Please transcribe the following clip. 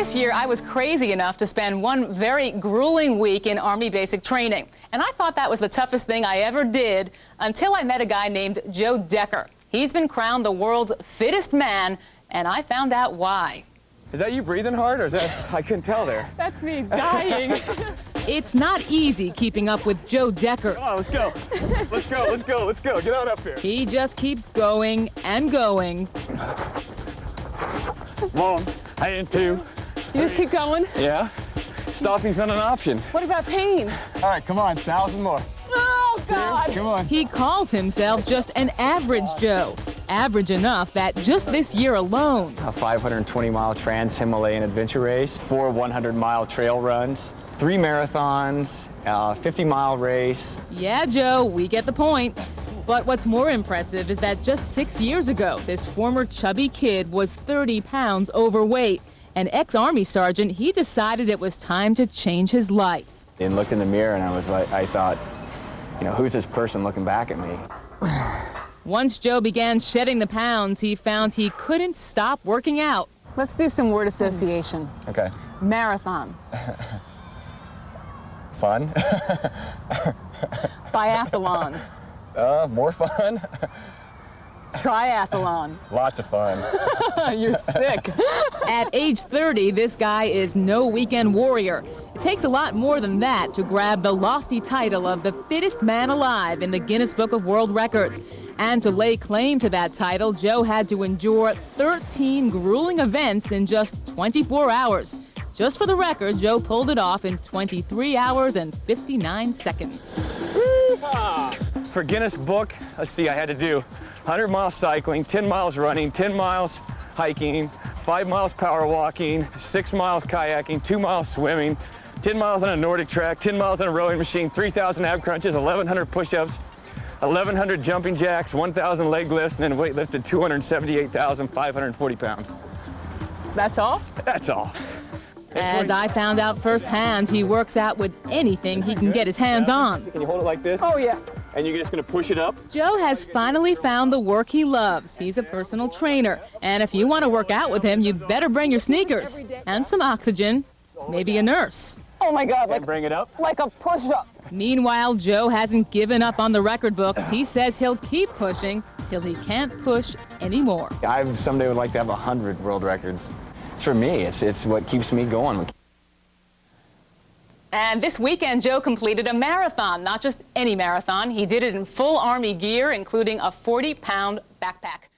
This year, I was crazy enough to spend one very grueling week in Army basic training. And I thought that was the toughest thing I ever did until I met a guy named Joe Decker. He's been crowned the world's fittest man, and I found out why. Is that you breathing hard, or is that, I couldn't tell there. That's me dying. It's not easy keeping up with Joe Decker. Come on, let's go. Let's go, let's go, let's go. Get on up here. He just keeps going and going. One, and two. You just keep going? Yeah. Stopping's not an option. What about pain? All right, come on, 1,000 more. Oh, God. Come on. He calls himself just an average Joe. Average enough that just this year alone, A 520-mile Trans-Himalayan adventure race, 4 100-mile trail runs, 3 marathons, a 50-mile race. Yeah, Joe, we get the point. But what's more impressive is that just 6 years ago, this former chubby kid was 30 pounds overweight. An ex-Army sergeant, he decided it was time to change his life. And looked in the mirror and I thought, you know, who's this person looking back at me? Once Joe began shedding the pounds, he found he couldn't stop working out. Let's do some word association. Okay. Marathon. Fun? Biathlon. More fun? Triathlon. Lots of fun. You're sick. At age 30, this guy is no weekend warrior. It takes a lot more than that to grab the lofty title of the fittest man alive in the Guinness Book of World Records. And to lay claim to that title, Joe had to endure 13 grueling events in just 24 hours. Just for the record, Joe pulled it off in 23 hours and 59 seconds. For Guinness Book, let's see, I had to do 100 miles cycling, 10 miles running, 10 miles hiking, 5 miles power walking, 6 miles kayaking, 2 miles swimming, 10 miles on a Nordic track, 10 miles on a rowing machine, 3,000 ab crunches, 1,100 push-ups, 1,100 jumping jacks, 1,000 leg lifts, and then weight lifted 278,540 pounds. That's all? That's all. As I found out firsthand, he works out with anything he can get his hands on. Can you hold it like this? Oh, yeah. And you're just going to push it up? Joe has finally found the work he loves. He's a personal trainer. And if you want to work out with him, you better bring your sneakers and some oxygen, maybe a nurse. Oh my God, And bring it up. like a push-up. Meanwhile, Joe hasn't given up on the record books. He says he'll keep pushing till he can't push anymore. I someday would like to have 100 world records. It's for me, it's what keeps me going. And this weekend, Joe completed a marathon, not just any marathon. He did it in full Army gear, including a 40-pound backpack.